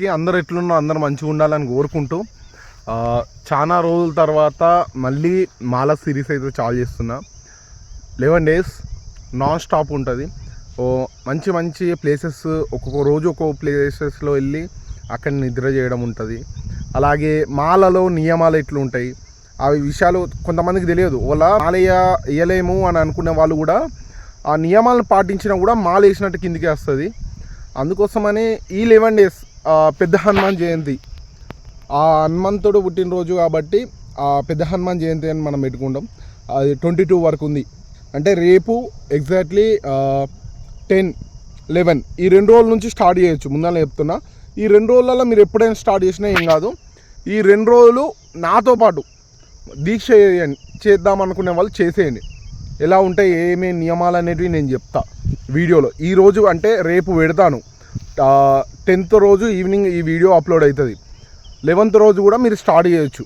అందరికీ అందరు ఎట్లున్నా అందరు మంచిగా ఉండాలని కోరుకుంటూ చాలా రోజుల తర్వాత మళ్ళీ మాల సిరీస్ అయితే చాలు చేస్తున్నా. 11 days నాన్ స్టాప్ ఉంటుంది. మంచి మంచి ప్లేసెస్ ఒక్కొక్క రోజు ఒక్కొక్క ప్లేసెస్లో వెళ్ళి అక్కడ నిద్ర చేయడం ఉంటుంది. అలాగే మాలలో నియమాలు ఎట్లుంటాయి అవి విషయాలు కొంతమందికి తెలియదు. వాళ్ళ మాలయ్య వేయలేము అని అనుకునే వాళ్ళు కూడా ఆ నియమాలను పాటించినా కూడా మాల వేసినట్టు కిందికి వస్తుంది. అందుకోసమని ఈ 11 days పెద్ద హనుమాన్ జయంతి, ఆ హనుమంతుడు పుట్టినరోజు కాబట్టి ఆ పెద్ద హనుమాన్ జయంతి అని మనం పెట్టుకుంటాం. అది 22 వరకు ఉంది. అంటే రేపు ఎగ్జాక్ట్లీ 10, 11 ఈ 2 రోజుల నుంచి స్టార్ట్ చేయొచ్చు. ముందర చెప్తున్నా, ఈ 2 రోజులలో మీరు ఎప్పుడైనా స్టార్ట్ చేసినా ఏం కాదు. ఈ 2 రోజులు నాతో పాటు దీక్ష చేద్దాం అనుకునే వాళ్ళు చేసేయండి. ఎలా ఉంటాయి ఏమేమి నియమాలు అనేటివి నేను చెప్తా వీడియోలో. ఈరోజు అంటే రేపు పెడతాను. 10th రోజు ఈవినింగ్ ఈ వీడియో అప్లోడ్ అవుతుంది. 11th రోజు కూడా మీరు స్టార్ట్ చేయొచ్చు.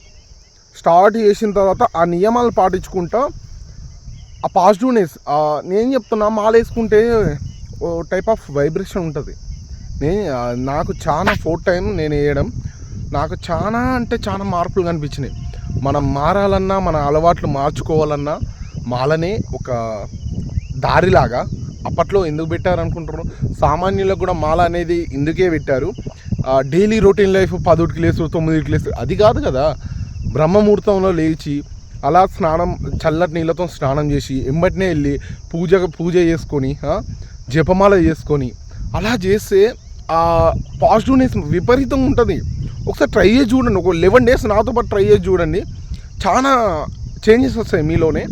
స్టార్ట్ చేసిన తర్వాత ఆ నియమాలు పాటించుకుంటా ఆ పాజిటివ్నెస్, నేను చెప్తున్నా మాల వేసుకుంటే ఓ టైప్ ఆఫ్ వైబ్రేషన్ ఉంటుంది. నాకు చాలా 4th time నేను వేయడం, నాకు చాలా అంటే చాలా మార్పులు కనిపించినాయి. మనం మారాలన్నా మన అలవాట్లు మార్చుకోవాలన్నా మాలనే ఒక దారిలాగా అప్పట్లో ఎందుకు పెట్టారు అనుకుంటున్నారు? సామాన్యులకు కూడా మాల అనేది ఇందుకే పెట్టారు. డైలీ రొటీన్ లైఫ్ 10కి లేసు 9కి లేసు అది కాదు కదా. బ్రహ్మముహూర్తంలో లేచి అలా స్నానం, చల్లటి నీళ్ళతో స్నానం చేసి ఎంబటినే వెళ్ళి పూజ చేసుకొని జపమాల చేసుకొని అలా చేస్తే ఆ పాజిటివ్నెస్ విపరీతంగా ఉంటుంది. ఒకసారి ట్రై చేసి చూడండి. ఒక 11 days నాతో పాటు ట్రై చేసి చూడండి. చాలా చేంజెస్ వస్తాయి మీలోనే.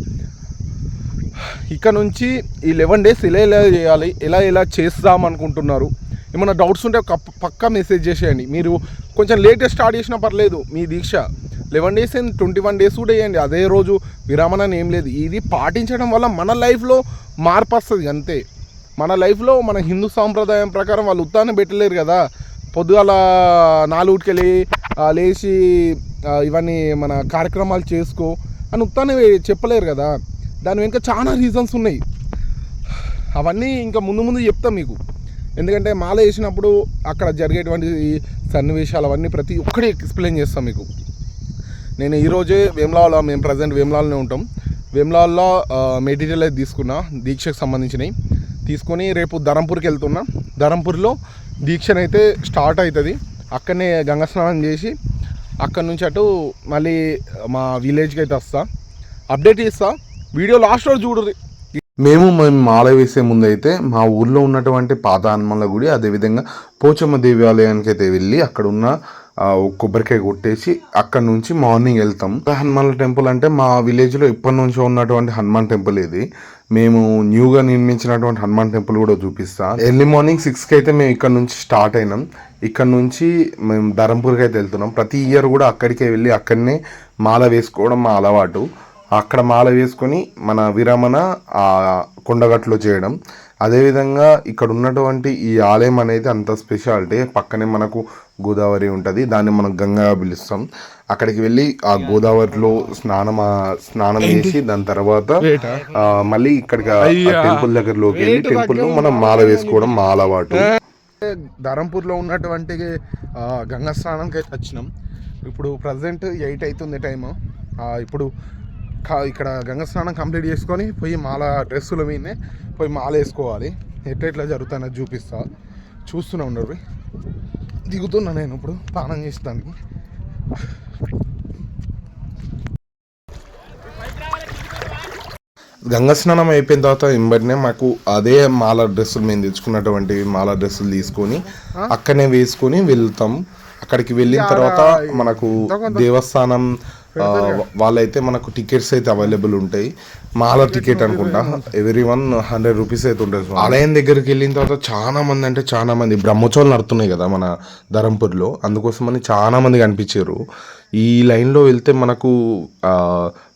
ఇక్కడ నుంచి ఈ 11 days ఎలా చేయాలి, ఎలా చేద్దాం అనుకుంటున్నారు, ఏమైనా డౌట్స్ ఉంటే పక్కా మెసేజ్ చేసేయండి. మీరు కొంచెం లేట్గా స్టార్ట్ చేసినా పర్లేదు. మీ దీక్ష 11 days 21 days కూడా వేయండి. అదే రోజు విరామణ ఏం లేదు. ఇది పాటించడం వల్ల మన లైఫ్లో మార్పు వస్తుంది అంతే. మన లైఫ్లో మన హిందూ సాంప్రదాయం ప్రకారం వాళ్ళు ఉత్తానం పెట్టలేరు కదా. పొద్దుగాల 4కి లేచి ఇవన్నీ మన కార్యక్రమాలు చేసుకో అని ఉత్తానం చెప్పలేరు కదా. దాని వెనుక చాలా రీజన్స్ ఉన్నాయి. అవన్నీ ఇంకా ముందు చెప్తాం మీకు. ఎందుకంటే మాల వేసినప్పుడు అక్కడ జరిగేటువంటి సన్నివేశాలు అవన్నీ ప్రతి ఒక్కటి ఎక్స్ప్లెయిన్ చేస్తాం మీకు. నేను ఈరోజే వేములవాడలో, మేము ప్రజెంట్ వేములవాడలోనే ఉంటాం. వేములవాడలో మెటీరియల్ అయితే తీసుకున్నా, దీక్షకు సంబంధించినవి తీసుకొని రేపు ధరంపూర్కి వెళ్తున్నా. ధరంపూర్లో దీక్షనైతే స్టార్ట్ అవుతుంది. అక్కడనే గంగా స్నానం చేసి అక్కడి నుంచి అటు మళ్ళీ మా విలేజ్కి అయితే వస్తా, అప్డేట్ చేస్తా. వీడియో లాస్ట్ రోజు చూడరు. మేము మాల వేసే ముందు అయితే మా ఊర్లో ఉన్నటువంటి పాత హనుమాన్ల గుడి, అదేవిధంగా పోచమ్మ దేవాలయానికి అయితే వెళ్ళి అక్కడ ఉన్న కొబ్బరికాయ కొట్టేసి అక్కడ నుంచి మార్నింగ్ వెళ్తాం. హనుమాన్ టెంపుల్ అంటే మా విలేజ్లో ఇప్పటి నుంచో ఉన్నటువంటి హనుమాన్ టెంపుల్ ఇది. మేము న్యూగా నిర్మించినటువంటి హనుమాన్ టెంపుల్ కూడా చూపిస్తా. ఎర్లీ మార్నింగ్ 6కి అయితే మేము ఇక్కడ నుంచి స్టార్ట్ అయినాం. ఇక్కడ నుంచి మేము ధరంపూర్కి అయితే వెళ్తున్నాం. ప్రతి ఇయర్ కూడా అక్కడికే వెళ్ళి అక్కడనే మాల వేసుకోవడం మా అలవాటు. అక్కడ మాల వేసుకొని మన విరమణ కొండగట్లో చేయడం. అదేవిధంగా ఇక్కడ ఉన్నటువంటి ఈ ఆలయం అనేది అంత స్పెషాలిటీ. పక్కనే మనకు గోదావరి ఉంటుంది, దాన్ని మనం గంగా పిలుస్తాం. అక్కడికి వెళ్ళి ఆ గోదావరిలో స్నానం చేసి దాని తర్వాత మళ్ళీ ఇక్కడికి టెంపుల్ దగ్గరలోకి వెళ్ళి టెంపుల్లో మనం మాల వేసుకోవడం మా అలవాటు. ధరంపూర్లో ఉన్నటువంటి గంగా స్నానంకి అయితే వచ్చినాం. ఇప్పుడు ప్రజెంట్ 8 అవుతుంది టైము. ఇప్పుడు ఇక్కడ గంగా స్నానం కంప్లీట్ చేసుకొని పోయి మాల డ్రెస్సుల మీదనే పోయి మాల వేసుకోవాలి. ఎట్లా జరుగుతుందని చూపిస్తా. చూస్తూనే ఉండరు. దిగుతున్నా నేను ఇప్పుడు స్నానం చేసేదానికి. గంగా స్నానం అయిపోయిన తర్వాత వెంబడినే మాకు అదే మాల డ్రెస్సులు మేము తెచ్చుకున్నటువంటి మాల డ్రెస్సులు తీసుకొని అక్కడనే వేసుకొని వెళ్తాం. అక్కడికి వెళ్ళిన తర్వాత మనకు దేవస్థానం వాళ్ళైతే మనకు టికెట్స్ అయితే అవైలబుల్ ఉంటాయి. మాల టికెట్ అనుకుంటా everyone 100 rupees అయితే ఉంటుంది. ఆలయం దగ్గరికి వెళ్ళిన తర్వాత చాలా మంది బ్రహ్మోత్సవాలు నడుతున్నాయి కదా మన ధరంపూర్లో. అందుకోసమని చాలా మంది కనిపించారు. ఈ లైన్లో వెళ్తే మనకు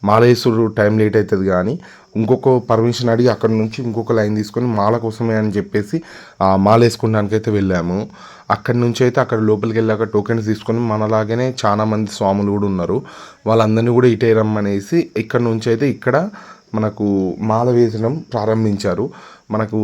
మాలేశ్వరు టైం లేట్ అవుతుంది, కానీ ఇంకొక పర్మిషన్ అడిగి అక్కడ నుంచి ఇంకొక లైన్ తీసుకొని మాల కోసమే అని చెప్పేసి మాల వేసుకోవడానికి అయితే వెళ్ళాము. అక్కడి నుంచి అయితే అక్కడ లోపలికి వెళ్ళాక టోకెన్స్ తీసుకొని మనలాగానే చాలా మంది స్వాములు కూడా ఉన్నారు. వాళ్ళందరినీ కూడా ఇటే రమ్మనేసి ఇక్కడ నుంచి అయితే ఇక్కడ మనకు మాల వేసడం ప్రారంభించారు. మనకు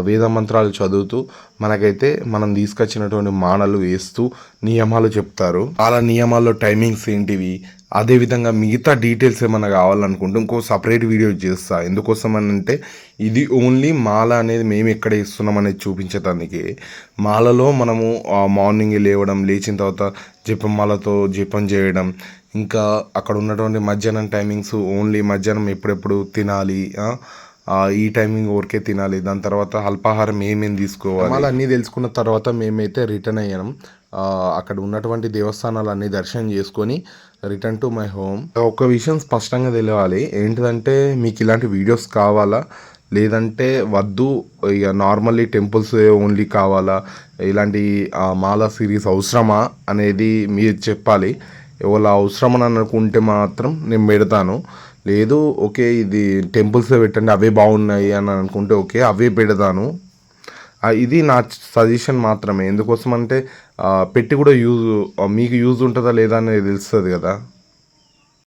వేద మంత్రాలు చదువుతూ మనకైతే మనం తీసుకొచ్చినటువంటి మాలలు వేస్తూ నియమాలు చెప్తారు. అలా నియమాల్లో టైమింగ్స్ ఏంటివి, అదేవిధంగా మిగతా డీటెయిల్స్ ఏమైనా కావాలనుకుంటే ఇంకో సపరేట్ వీడియో చేస్తా. ఎందుకోసం అని అంటే ఇది ఓన్లీ మాల అనేది మేము ఎక్కడ ఇస్తున్నాం అనేది చూపించడానికి. మాలలో మనము మార్నింగ్ లేవడం, లేచిన తర్వాత జపమాలతో జపం చేయడం, ఇంకా అక్కడ ఉన్నటువంటి మధ్యాహ్నం టైమింగ్స్ ఓన్లీ మధ్యాహ్నం ఎప్పుడెప్పుడు తినాలి, ఈ టైమింగ్ వరకే తినాలి, దాని తర్వాత అల్పాహారం ఏమేమి తీసుకోవాలి, అలా అన్నీ తెలుసుకున్న తర్వాత మేమైతే రిటర్న్ అయ్యాం. అక్కడ ఉన్నటువంటి దేవస్థానాలు అన్నీ దర్శనం చేసుకొని రిటర్న్ టు మై హోమ్. ఒక విషయం స్పష్టంగా తెలియాలి ఏంటిదంటే, మీకు ఇలాంటి వీడియోస్ కావాలా లేదంటే వద్దు, ఇక నార్మల్లీ టెంపుల్స్ ఓన్లీ కావాలా, ఇలాంటి మాలా సిరీస్ అవసరమా అనేది మీరు చెప్పాలి. ఎవరు అవసరం అని అనుకుంటే మాత్రం నేను పెడతాను. లేదు ఓకే ఇది టెంపుల్సే పెట్టండి అవే బాగున్నాయి అని అనుకుంటే ఓకే అవే పెడతాను. ఇది నా సజెషన్ మాత్రమే. ఎందుకోసం అంటే పెట్టి కూడా మీకు యూజ్ ఉంటుందా లేదా అనేది తెలుస్తుంది కదా.